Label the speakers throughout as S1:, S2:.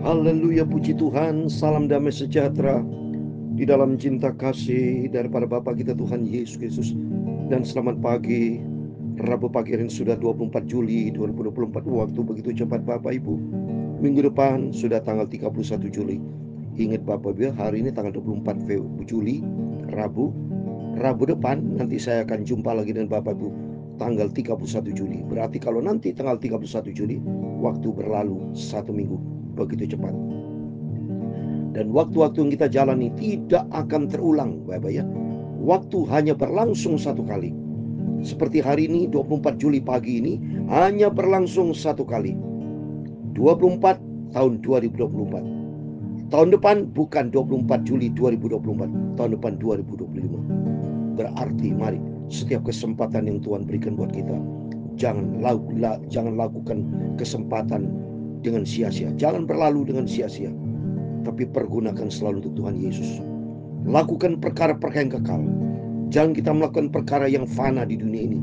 S1: Haleluya, puji Tuhan. Salam damai sejahtera di dalam cinta kasih daripada Bapa kita Tuhan Yesus Kristus. Dan selamat pagi, Rabu pagi ini sudah 24 Juli 2024. Waktu begitu cepat Bapak Ibu. Minggu depan sudah tanggal 31 Juli. Ingat Bapak Ibu, hari ini tanggal 24 Juli, Rabu. Rabu depan nanti saya akan jumpa lagi dengan Bapak Ibu tanggal 31 Juli. Berarti kalau nanti tanggal 31 Juli, waktu berlalu 1 minggu. Begitu cepat. Dan waktu-waktu yang kita jalani tidak akan terulang Bapak ya. Waktu hanya berlangsung satu kali. Seperti hari ini 24 Juli pagi ini hanya berlangsung satu kali. 24 tahun 2024. Tahun depan bukan 24 Juli 2024, tahun depan 2025. Berarti mari setiap kesempatan yang Tuhan berikan buat kita, jangan lakukan kesempatan dengan sia-sia. Jangan berlalu dengan sia-sia, tapi pergunakan selalu untuk Tuhan Yesus. Lakukan perkara-perkara yang kekal. Jangan kita melakukan perkara yang fana di dunia ini.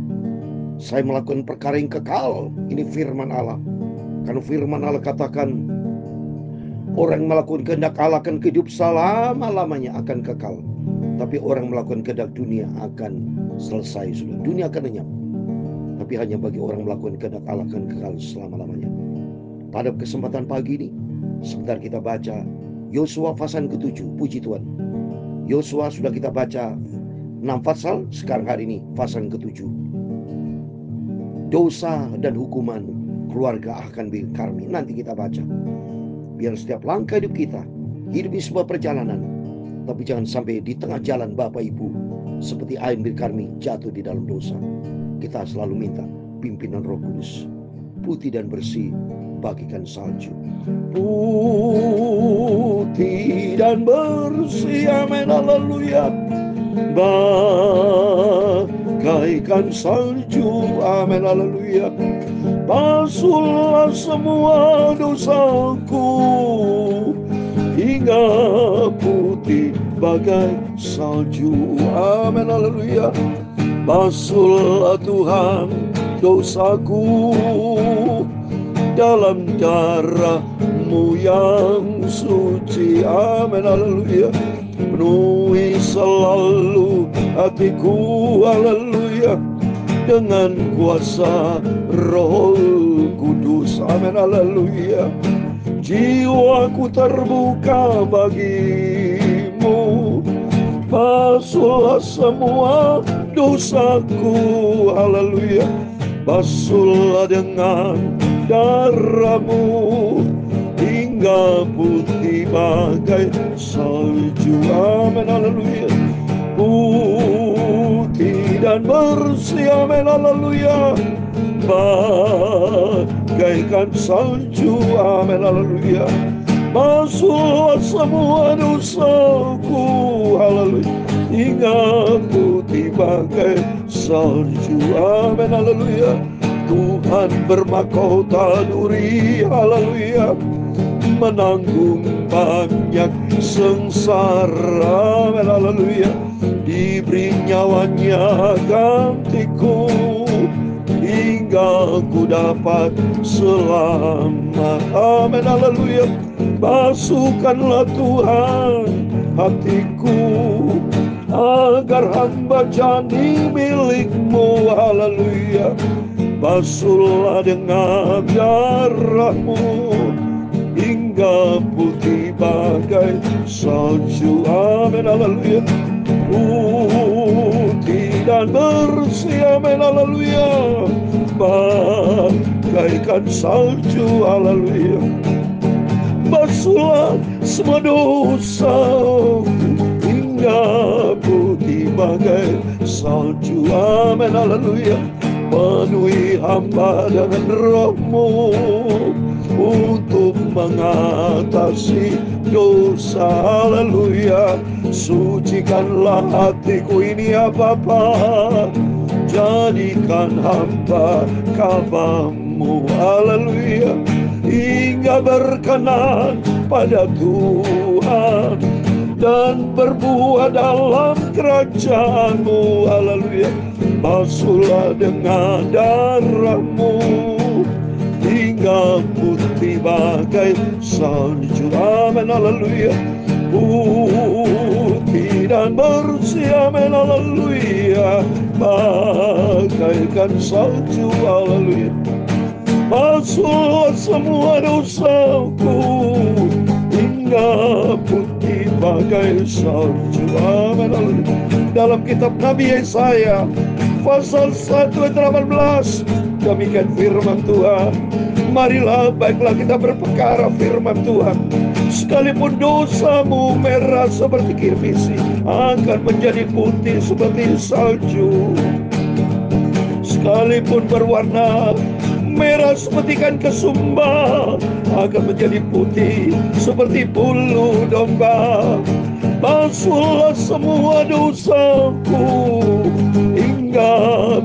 S1: Saya melakukan perkara yang kekal. Ini firman Allah. Karena firman Allah katakan, orang melakukan kehendak Allah akan hidup selama-lamanya, akan kekal. Tapi orang melakukan kehendak dunia akan selesai sudah. Dunia akan lenyap. Tapi hanya bagi orang melakukan kehendak Allah akan kekal selama-lamanya. Pada kesempatan pagi ini, sebentar kita baca Yosua pasal ke-7. Puji Tuhan. Yosua sudah kita baca 6 pasal, sekarang hari ini pasal ke-7. Dosa dan hukuman keluarga akan Karmi. Nanti kita baca. Biar setiap langkah hidup kita, hidup ini sebuah perjalanan. Tapi jangan sampai di tengah jalan Bapak Ibu seperti Ain bin Karmi jatuh di dalam dosa. Kita selalu minta pimpinan Roh Kudus, putih dan bersih bagikan salju. Putih dan bersih, amin, haleluya, bagaikan salju, amin, haleluya. Basuhlah semua dosaku hingga putih bagai salju, amin, haleluya. Basuhlah Tuhan dosaku dalam darah-Mu yang suci, amin, haleluya. Penuhi selalu hatiku, haleluya, dengan kuasa Roh Kudus, amin, haleluya. Jiwaku terbuka bagi-Mu, basuhlah semua dosaku, haleluya. Basuhlah dengan darah-Mu hingga putih bagai salju, amin, haleluya. Putih dan bersih, amin, haleluya, bagaikan salju, amin, haleluya. Basuhlah semua dosaku, haleluya, hingga putih bagai salju, amin, haleluya. Tuhan bermahkota duri, haleluya, menanggung banyak sengsara, amin, haleluya. Diberi nyawanya gantiku hingga ku dapat selamat, amin, haleluya. Basuhkanlah Tuhan hatiku agar hamba jadi milik-Mu, haleluya. Basuhlah dengan darah-Mu hingga putih bagai salju, amin, haleluya. Putih dan bersih, amin, haleluya, bagaikan salju, haleluya. Basuhlah semua dosa hingga putih bagai salju, amin, haleluya. Penuhi hamba dengan Roh-Mu untuk mengatasi dosa, haleluya. Sucikanlah hatiku ini ya Bapa, jadikan hamba kabar-Mu, haleluya, hingga berkenan pada Tuhan dan berbuat dalam kerajaan-Mu, haleluya. Basuhlah dengan darah-Mu hingga putih putih bagai salju. Amin, haleluya. Putih dan bersih, amin, haleluya, bagaikan salju, haleluya. Basuhlah semua dosaku hingga putih bagai salju, amin, haleluya. Dalam kitab Nabi Yesaya pasal 1 ayat 18, demikian firman Tuhan. Marilah, baiklah kita berperkara firman Tuhan. Sekalipun dosamu merah seperti kirmisi, akan menjadi putih seperti salju. Sekalipun berwarna merah seperti ikan kesumba, akan menjadi putih seperti bulu domba. Basuhlah semua dosaku hingga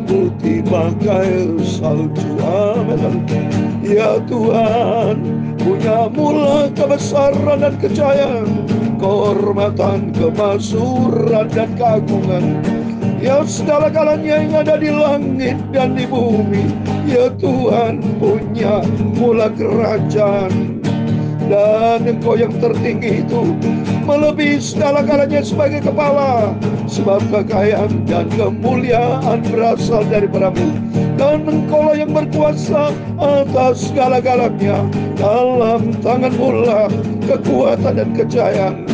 S1: putih bagai salju, amin. Ya Tuhan, punya mula kebesaran dan kejayaan, kehormatan, kemakmuran dan keagungan. Ya segala-galanya yang ada di langit dan di bumi, ya Tuhan, punya mula kerajaan. Dan Engkau yang tertinggi itu melebihi segala-galanya sebagai kepala, sebab kekayaan dan kemuliaan berasal daripadamu. Dan Engkau yang berkuasa atas segala-galanya. Dalam tangan-Mu lah kekuatan dan kejayaan.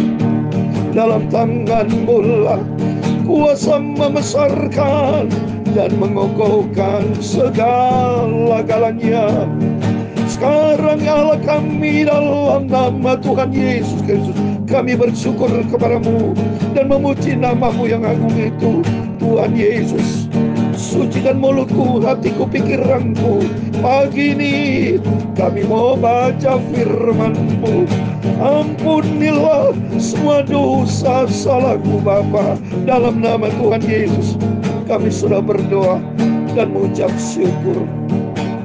S1: Dalam tangan-Mu lah kuasa membesarkan dan mengokohkan segala-galanya. Sekarang Allah kami, dalam nama Tuhan Yesus Kristus, kami bersyukur kepadamu dan memuji nama-Mu yang agung itu, Tuhan Yesus. Sucikan mulutku, hatiku, pikiranku. Pagi ini kami mau baca firman-Mu. Ampunilah semua dosa salahku Bapa. Dalam nama Tuhan Yesus kami sudah berdoa dan mengucap syukur.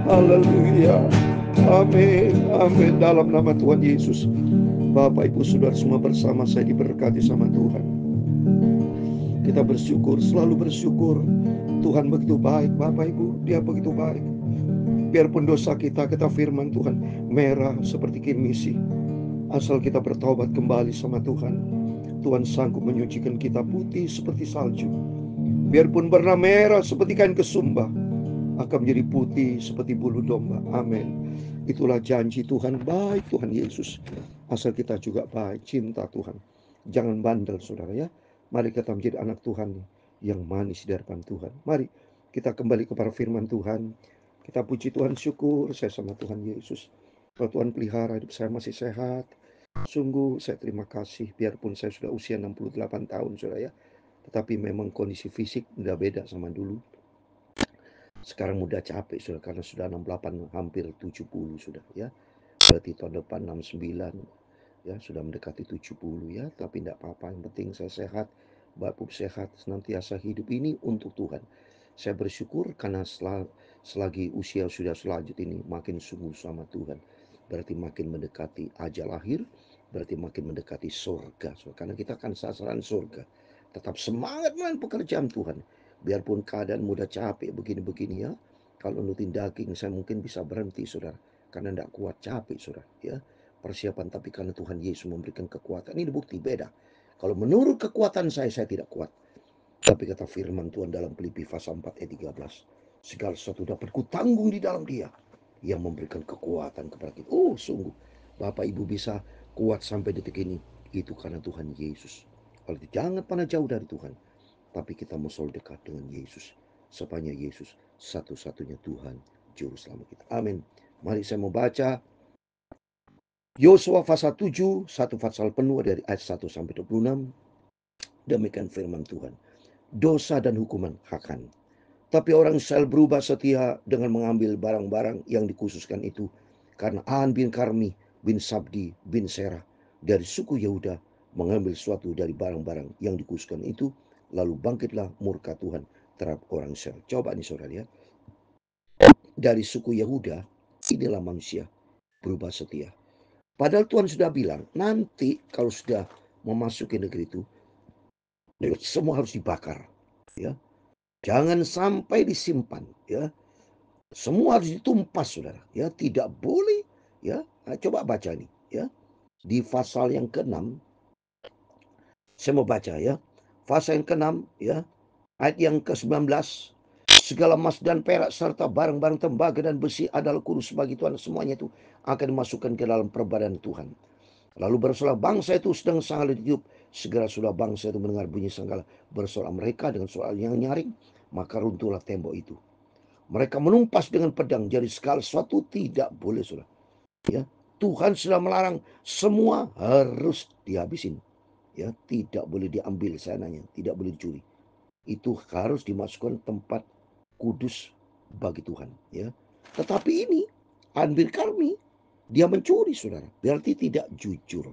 S1: Haleluya. Amin, amin. Dalam nama Tuhan Yesus. Bapak Ibu Saudara semua bersama saya diberkati sama Tuhan. Kita bersyukur, selalu bersyukur. Tuhan begitu baik, Bapak Ibu, Dia begitu baik. Biarpun dosa kita, kata firman Tuhan, merah seperti kirmisi, asal kita bertobat kembali sama Tuhan, Tuhan sanggup menyucikan kita putih seperti salju. Biarpun warna merah seperti kain kesumba, akan menjadi putih seperti bulu domba. Amin. Itulah janji Tuhan, baik Tuhan Yesus. Asal kita juga baik, cinta Tuhan. Jangan bandel saudara ya. Mari kita menjadi anak Tuhan yang manis di hadapan Tuhan. Mari kita kembali kepada firman Tuhan. Kita puji Tuhan, syukur saya sama Tuhan Yesus. Kalau Tuhan pelihara hidup saya masih sehat, sungguh saya terima kasih. Biarpun saya sudah usia 68 tahun saudara ya, tetapi memang kondisi fisik udah beda sama dulu. Sekarang mudah capek sudah, karena sudah 68 hampir 70 sudah ya. Berarti tahun depan 69 ya, sudah mendekati 70 ya. Tapi tidak apa-apa, yang penting saya sehat, Bapak sehat, senantiasa hidup ini untuk Tuhan. Saya bersyukur karena selagi usia sudah selanjut ini makin sungguh sama Tuhan, berarti makin mendekati ajal akhir, berarti makin mendekati surga. Karena kita akan sasaran surga. Tetap semangat dengan pekerjaan Tuhan. Biarpun keadaan mudah capek begini-begini ya. Kalau nutin daging saya mungkin bisa berhenti saudara, karena tidak kuat, capek saudara ya. Persiapan, tapi karena Tuhan Yesus memberikan kekuatan. Ini bukti beda. Kalau menurut kekuatan saya tidak kuat. Tapi kata firman Tuhan dalam Filipi pasal 4 ayat 13, segala sesuatu dapat kutanggung di dalam Dia yang memberikan kekuatan kepada kita. Oh sungguh Bapak Ibu bisa kuat sampai detik ini, itu karena Tuhan Yesus. Kalau jangan pernah jauh dari Tuhan, tapi kita mau selalu dekat dengan Yesus. Sepanjang Yesus satu-satunya Tuhan Juru Selamat kita. Amin. Mari saya mau baca Yosua pasal 7, satu pasal penuh dari ayat 1 sampai 26. Demikian firman Tuhan. Dosa dan hukuman akan. Tapi orang Israel berubah setia dengan mengambil barang-barang yang dikhususkan itu. Karena An bin Karmi bin Sabdi bin Serah dari suku Yehuda mengambil sesuatu dari barang-barang yang dikhususkan itu. Lalu bangkitlah murka Tuhan terhadap orang Israel. Coba nih saudara ya. Dari suku Yehuda, inilah manusia berubah setia. Padahal Tuhan sudah bilang, nanti kalau sudah memasuki negeri itu, semua harus dibakar. Ya. Jangan sampai disimpan. Ya. Semua harus ditumpas, saudara. Ya, tidak boleh Ya, coba baca nih, ya. Di pasal yang ke-6, saya mau baca ya. Pasal yang ke-6 ya, ayat yang ke-19. Segala emas dan perak serta barang-barang tembaga dan besi adalah kudus bagi Tuhan. Semuanya itu akan dimasukkan ke dalam perbadan Tuhan. Lalu bersolah bangsa itu sedang sangat ditiup. Segera sudah bangsa itu mendengar bunyi sanggala. Bersolah mereka dengan suara yang nyaring. Maka runtuhlah tembok itu. Mereka menumpas dengan pedang. Jadi segala sesuatu tidak boleh, sudah. Ya, Tuhan sudah melarang semua harus dihabisin. Ya, tidak boleh diambil sananya, tidak boleh dicuri. Itu harus dimasukkan tempat kudus bagi Tuhan. Ya, tetapi ini Anbir Karmi, dia mencuri, saudara. Berarti tidak jujur.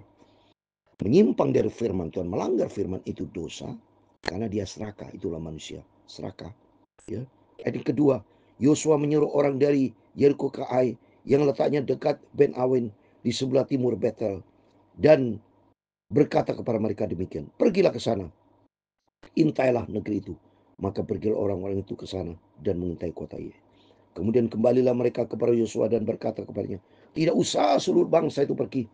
S1: Menyimpang dari firman Tuhan, melanggar firman itu dosa. Karena dia serakah, itulah manusia. Serakah. Ya. Ayat kedua, Yosua menyuruh orang dari Yeriko ke Ai yang letaknya dekat Ben Awen di sebelah timur Betel. Dan berkata kepada mereka demikian, pergilah ke sana, intailah negeri itu. Maka pergilah orang-orang itu ke sana dan mengintai kota Ai. Kemudian kembalilah mereka kepada Yosua dan berkata kepadanya, tidak usah seluruh bangsa itu pergi.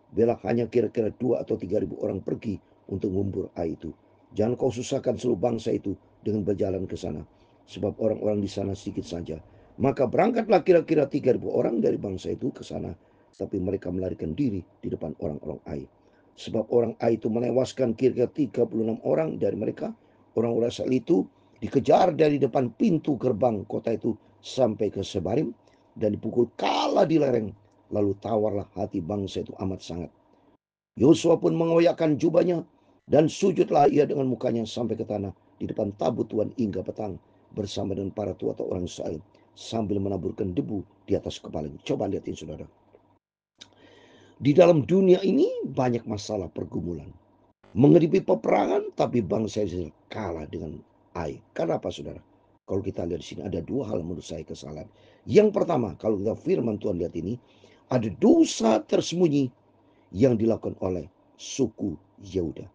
S1: Biarlah hanya kira-kira 2 atau 3.000 orang pergi untuk mengumpul Ai itu. Jangan kau susahkan seluruh bangsa itu dengan berjalan ke sana, sebab orang-orang di sana sedikit saja. Maka berangkatlah kira-kira 3.000 orang dari bangsa itu ke sana, tapi mereka melarikan diri di depan orang-orang Ai. Sebab orang Ai itu menewaskan kira-kira 36 orang dari mereka. Orang-orang asal itu dikejar dari depan pintu gerbang kota itu sampai ke Sebarim dan dipukul kalah di lereng. Lalu tawarlah hati bangsa itu amat sangat. Yosua pun mengoyakkan jubahnya dan sujudlah ia dengan mukanya sampai ke tanah di depan tabut Tuhan hingga petang bersama dengan para tua atau orang Israel sambil menaburkan debu di atas kepalanya. Coba lihatin, saudara. Di dalam dunia ini banyak masalah pergumulan. Menghadapi peperangan tapi bangsa Israel kalah dengan Ai. Kenapa, saudara? Kalau kita lihat di sini ada dua hal menurut saya kesalahan. Yang pertama, kalau kita firman Tuhan lihat ini, ada dosa tersembunyi yang dilakukan oleh suku Yehuda.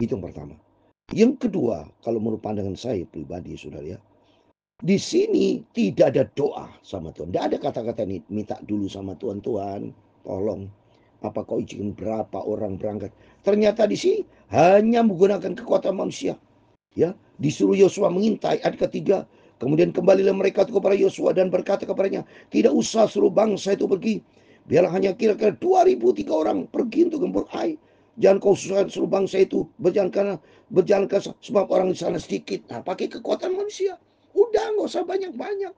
S1: Itu yang pertama. Yang kedua, kalau menurut pandangan saya pribadi, saudara ya, di sini tidak ada doa sama Tuhan. Tidak ada kata-kata ini, minta dulu sama Tuhan, Tuhan, tolong. Apa kau izin berapa orang berangkat? Ternyata di sini hanya menggunakan kekuatan manusia. Ya, disuruh Yosua mengintai. Ayat ketiga, kemudian kembalilah mereka kepada Yosua dan berkata kepadanya, tidak usah suruh bangsa itu pergi. Biarlah hanya kira-kira 2.003 orang pergi untuk gempur Ai. Jangan kau susahkan suruh bangsa itu berjalan ke sebab orang di sana sedikit. Nah, pakai kekuatan manusia. Udah, nggak usah banyak-banyak.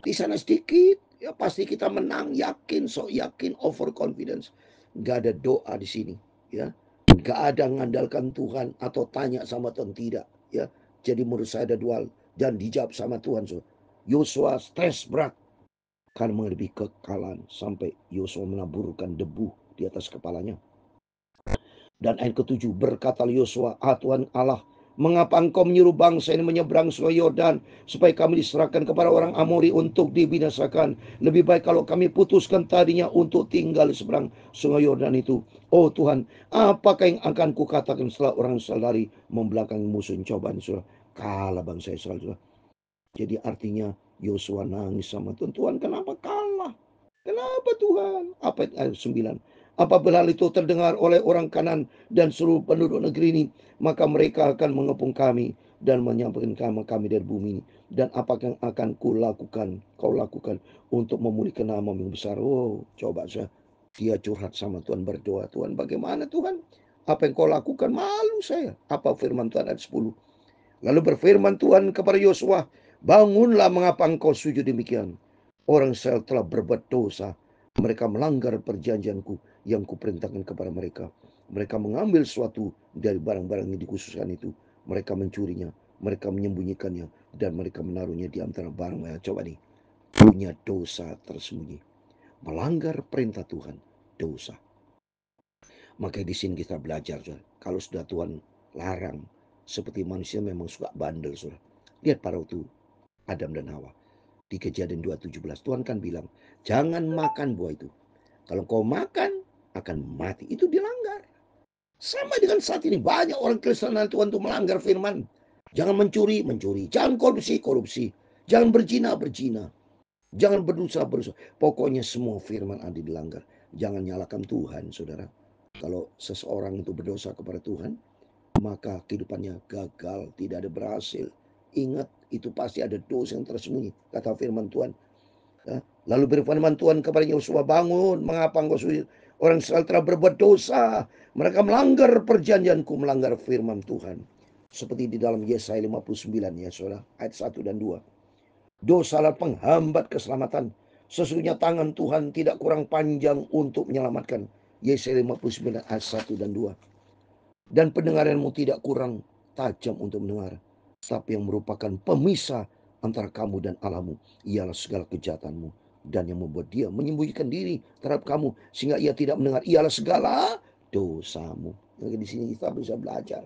S1: Di sana sedikit, ya pasti kita menang, yakin, sok yakin, overconfidence. Nggak ada doa di sini, ya. Nggak ada mengandalkan Tuhan atau tanya sama Tuhan, tidak, ya. Jadi menurut saya ada dua hal dan dijawab sama Tuhan. So. Yosua stres berat karena menghadapi kekalahan sampai Yosua menaburkan debu di atas kepalanya. Dan ayat ketujuh, berkata Yosua, Tuhan Allah, mengapa engkau menyuruh bangsa ini menyeberang sungai Yordan supaya kami diserahkan kepada orang Amori untuk dibinasakan? Lebih baik kalau kami putuskan tadinya untuk tinggal di seberang sungai Yordan itu. Oh Tuhan, apakah yang akan kukatakan setelah orang Israel lari membelakangi musuh? Cobaan Israel, kalah bangsa Israel. Jadi artinya Yosua nangis sama Tuhan. Tuhan, kenapa kalah? Kenapa Tuhan? Apa ayat 9? Apabila hal itu terdengar oleh orang Kanan dan seluruh penduduk negeri ini, maka mereka akan mengepung kami dan menyampaikan kami dari bumi ini. Dan apa yang akan kau lakukan untuk memulihkan nama yang besar? Oh, coba saya. Dia curhat sama Tuhan, berdoa. Tuhan, bagaimana Tuhan? Apa yang kau lakukan? Malu saya. Apa firman Tuhan ayat 10? Lalu berfirman Tuhan kepada Yosua, bangunlah, mengapa engkau sujud demikian? Orang Israel telah berbuat dosa. Mereka melanggar perjanjianku yang kuperintahkan kepada mereka. Mereka mengambil sesuatu dari barang-barang yang dikhususkan itu. Mereka mencurinya, mereka menyembunyikannya, dan mereka menaruhnya di antara barang. Coba nih, punya dosa tersembunyi. Melanggar perintah Tuhan, dosa. Maka di sini kita belajar, kalau sudah Tuhan larang, seperti manusia memang suka bandel, saudara. Lihat pada waktu Adam dan Hawa. Di Kejadian 2:17 Tuhan kan bilang, jangan makan buah itu. Kalau kau makan akan mati. Itu dilanggar. Sama dengan saat ini banyak orang Kristen dan Tuhan itu melanggar firman. Jangan mencuri, mencuri. Jangan korupsi, korupsi. Jangan berzina, berzina. Jangan berusaha. Pokoknya semua firman ada dilanggar. Jangan nyalakan Tuhan, saudara. Kalau seseorang itu berdosa kepada Tuhan, maka kehidupannya gagal, tidak ada berhasil. Ingat, itu pasti ada dosa yang tersembunyi, kata firman Tuhan. Lalu berfirman Tuhan kepada Yosua, bangun, mengapa engkau orang Israel telah berbuat dosa, mereka melanggar perjanjianku, melanggar firman Tuhan. Seperti di dalam Yesaya 59 ya saudara, ayat 1 dan 2. Dosalah penghambat keselamatan. Sesungguhnya tangan Tuhan tidak kurang panjang untuk menyelamatkan. Yesaya 59 ayat 1 dan 2. Dan pendengaranmu tidak kurang tajam untuk mendengar. Tapi yang merupakan pemisah antara kamu dan Allahmu ialah segala kejahatanmu. Dan yang membuat dia menyembunyikan diri terhadap kamu sehingga ia tidak mendengar ialah segala dosamu. Jadi di sini kita bisa belajar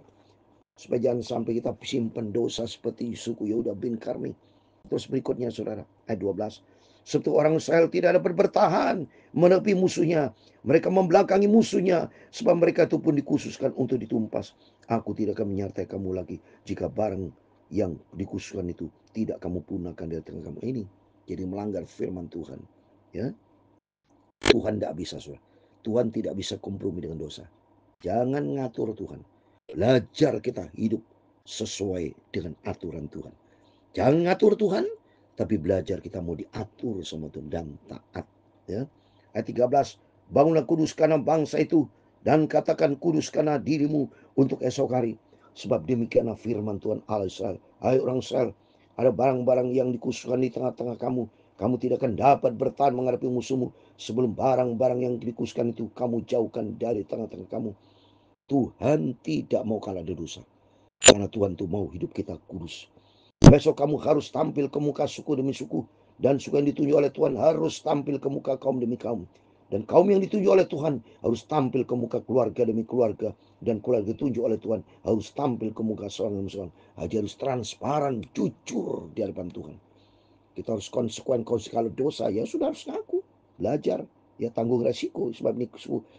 S1: supaya jangan sampai kita simpan dosa seperti suku Yehuda bin Karmi. Terus berikutnya saudara, ayat 12. Seperti orang Israel tidak dapat bertahan menepi musuhnya. Mereka membelakangi musuhnya, sebab mereka itu pun dikhususkan untuk ditumpas. Aku tidak akan menyertai kamu lagi jika barang yang dikhususkan itu tidak kamu punahkan dari tengah kamu. Ini jadi melanggar firman Tuhan. Ya, Tuhan tidak bisa, saudara. Tuhan tidak bisa kompromi dengan dosa. Jangan ngatur Tuhan. Belajar kita hidup sesuai dengan aturan Tuhan. Jangan ngatur Tuhan, tapi belajar kita mau diatur sama Tuhan dan taat. Ya. Ayat 13, bangunlah kuduskanlah bangsa itu dan katakan kuduskanlah dirimu untuk esok hari. Sebab demikianlah firman Tuhan Allah Israel. Hai orang Israel, ada barang-barang yang dikhususkan di tengah-tengah kamu. Kamu tidak akan dapat bertahan menghadapi musuhmu sebelum barang-barang yang dikhususkan itu kamu jauhkan dari tengah-tengah kamu. Tuhan tidak mau kalah dari dosa. Karena Tuhan tuh mau hidup kita kudus. Besok kamu harus tampil ke muka suku demi suku. Dan suku yang ditunjuk oleh Tuhan harus tampil ke muka kaum demi kaum. Dan kaum yang ditunjuk oleh Tuhan harus tampil ke muka keluarga demi keluarga. Dan keluarga ditunjuk oleh Tuhan harus tampil ke muka seorang demi seorang. Haji harus transparan, jujur di hadapan Tuhan. Kita harus konsekuen kalau dosa, ya sudah harus ngaku. Belajar, ya tanggung resiko. Sebab ini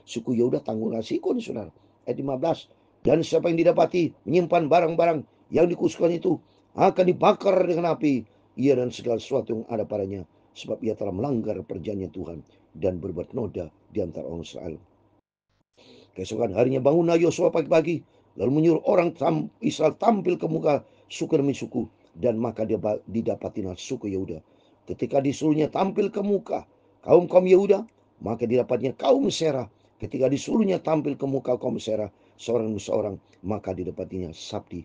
S1: suku Yehuda tanggung resiko nih saudara. Ayat 15. Dan siapa yang didapati menyimpan barang-barang yang dikhususkan itu akan dibakar dengan api, ia dan segala sesuatu yang ada padanya, sebab ia telah melanggar perjanjian Tuhan dan berbuat noda di antara orang Israel. Keesokan harinya bangunlah Yosua pagi-pagi, lalu menyuruh orang Israel tampil ke muka suku demi suku, dan maka dia didapatilah suku Yehuda. Ketika disuruhnya tampil ke muka kaum Yehuda, maka didapatnya kaum Serah. Ketika disuruhnya tampil ke muka kaum Serah, seorang demi seorang, maka didapatinya Sabdi.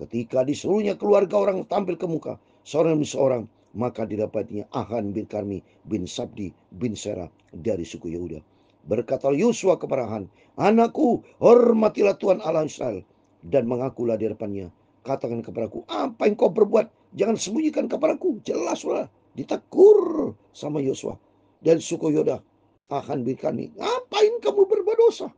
S1: Ketika disuruhnya keluarga orang tampil ke muka seorang demi seorang, maka didapatinya Ahan bin Karmi bin Sabdi bin Serah dari suku Yehuda. Berkata Yosua kepada Ahan, anakku, hormatilah Tuhan Allah Israel dan mengakulah di depannya. Katakan kepadaku, apa yang kau berbuat? Jangan sembunyikan kepadaku. Jelaslah, ditegur sama Yosua dan suku Yehuda. Ahan bin Karmi, ngapain kamu berbuat dosa?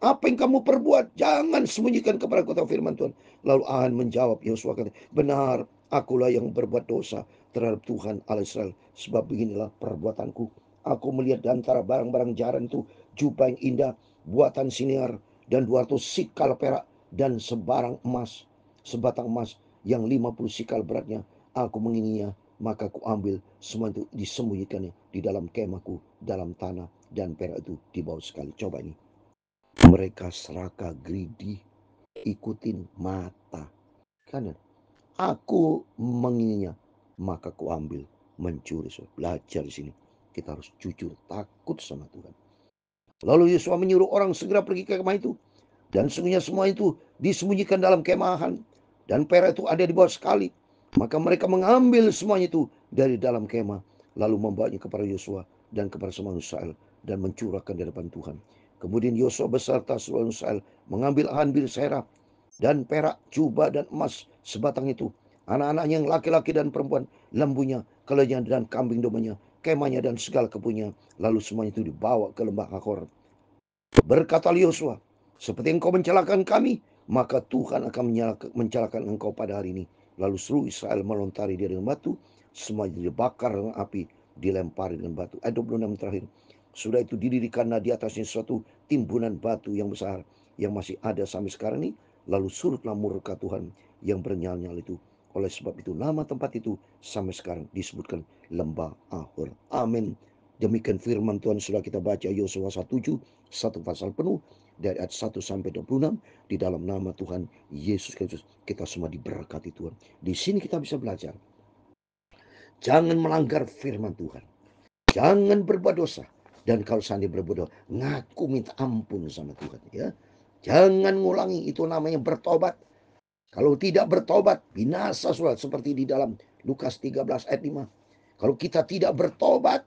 S1: Apa yang kamu perbuat? Jangan sembunyikan kepada kota firman Tuhan. Lalu Ahan menjawab, Yosua kata, benar, akulah yang berbuat dosa terhadap Tuhan Allah Israel. Sebab beginilah perbuatanku. Aku melihat di antara barang-barang jaran itu jubah yang indah, buatan Siniar, dan 200 sikal perak, dan sebatang emas yang 50 sikal beratnya. Aku menginginnya, maka aku ambil semua itu disembunyikannya di dalam kemahku, dalam tanah, dan perak itu dibawa sekali. Coba ini. Mereka serakah, greedy, ikutin mata. Kan aku menginginnya, maka ku ambil, mencuri. So, belajar di sini. Kita harus jujur, takut sama Tuhan. Lalu Yosua menyuruh orang segera pergi ke kemah itu. Dan sungguhnya semua itu disembunyikan dalam kemahan. Dan perak itu ada di bawah sekali. Maka mereka mengambil semuanya itu dari dalam kemah. Lalu membawanya kepada Yosua dan kepada semua Israel. Dan mencurahkan di depan Tuhan. Kemudian Yosua beserta seluruh Israel mengambil Ahan bin Serah dan perak, jubah dan emas sebatang itu. Anak-anaknya yang laki-laki dan perempuan, lembunya, keledainya dan kambing domanya, kemahnya dan segala kepunya. Lalu semuanya itu dibawa ke lembah Akor. Berkata Yosua, seperti engkau mencelakan kami, maka Tuhan akan mencelakan engkau pada hari ini. Lalu seluruh Israel melontari dia dengan batu, semuanya dibakar dengan api, dilempari dengan batu. Ayat 26 terakhir. Sudah itu didirikanlah di atasnya suatu timbunan batu yang besar yang masih ada sampai sekarang ini. Lalu surutlah murka Tuhan yang bernyala-nyala itu Oleh sebab itu nama tempat itu sampai sekarang disebutkan Lembah Ahor. Amin. Demikian firman Tuhan sudah kita baca Yosua 1:7, satu pasal penuh dari ayat 1 sampai 26 di dalam nama Tuhan Yesus Kristus. Kita semua diberkati Tuhan. Di sini kita bisa belajar. Jangan melanggar firman Tuhan. Jangan berbuat dosa. Dan kalau seandainya berbuat dosa, ngaku minta ampun sama Tuhan ya. Jangan ngulangi, itu namanya bertobat. Kalau tidak bertobat, binasa surat seperti di dalam Lukas 13 ayat 5. Kalau kita tidak bertobat,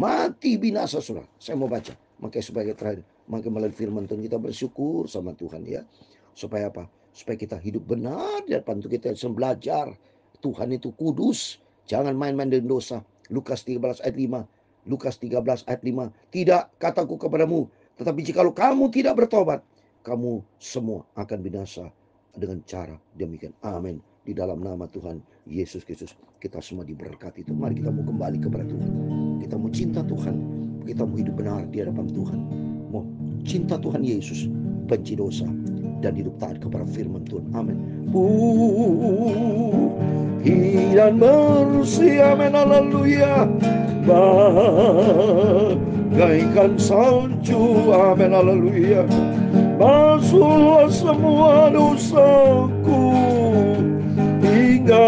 S1: mati binasa surat. Saya mau baca. Makanya sebagai terakhir, maka melalui firman Tuhan kita bersyukur sama Tuhan ya. Supaya apa? Supaya kita hidup benar di depan kita belajar. Tuhan itu kudus. Jangan main-main dengan dosa. Lukas 13 ayat 5. Lukas 13 ayat 5. Tidak, kataku kepadamu, tetapi jikalau kamu tidak bertobat, kamu semua akan binasa dengan cara demikian. Amin. Di dalam nama Tuhan Yesus Kristus kita semua diberkati. Itu mari kita mau kembali kepada Tuhan. Kita mau cinta Tuhan. Kita mau hidup benar di hadapan Tuhan. Mau cinta Tuhan Yesus, benci dosa, dan hidup taat kepada firman Tuhan. Amin. Dan bersih. Amin. Haleluya. Bagaikan salju. Amin. Haleluya. Basuhlah semua dosaku hingga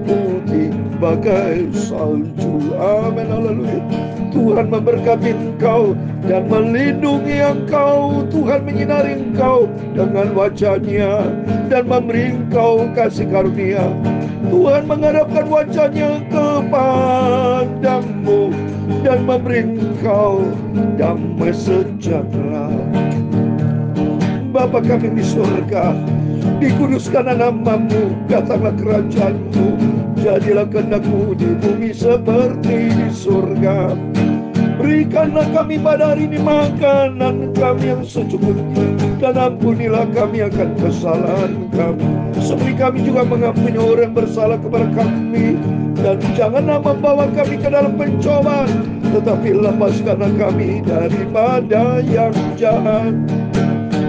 S1: putih bagai salju. Amin. Haleluya. Tuhan memberkati engkau dan melindungi engkau. Tuhan menyinari engkau dengan wajah-Nya dan memberi engkau kasih karunia. Tuhan menghadapkan wajah-Nya kepadamu dan memberi engkau damai sejahtera. Bapa kami di surga, dikuduskanlah namamu, datanglah kerajaanmu, jadilah kehendak-Mu di bumi seperti di surga. Berikanlah kami pada hari ini makanan kami yang secukupnya, dan ampunilah kami akan kesalahan kami, seperti kami juga mengampuni orang yang bersalah kepada kami. Dan janganlah membawa kami ke dalam pencobaan, tetapi lepaskanlah kami daripada yang jahat.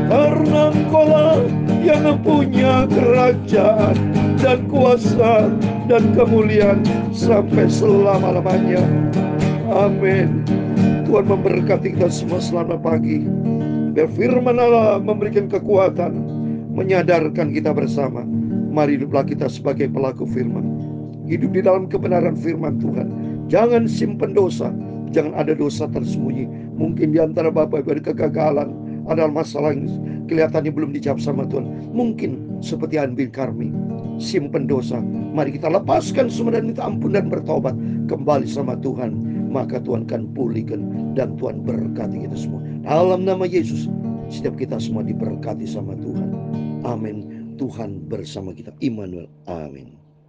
S1: Karena Engkau-lah yang mempunyai kerajaan dan kuasa dan kemuliaan sampai selama-lamanya. Amin. Tuhan memberkati kita semua selamat pagi. Biar firman Allah memberikan kekuatan, menyadarkan kita bersama. Mari hiduplah kita sebagai pelaku firman. Hidup di dalam kebenaran firman Tuhan. Jangan simpan dosa. Jangan ada dosa tersembunyi. Mungkin di antara Bapak Ibu ada kegagalan, ada masalah yang kelihatannya belum dijawab sama Tuhan. Mungkin seperti Anbil Karmi, simpen dosa. Mari kita lepaskan semua dan minta ampun dan bertobat kembali sama Tuhan. Maka Tuhan akan pulihkan dan Tuhan berkati kita semua. Dalam nama Yesus, setiap kita semua diberkati sama Tuhan. Amin. Tuhan bersama kita. Immanuel. Amin.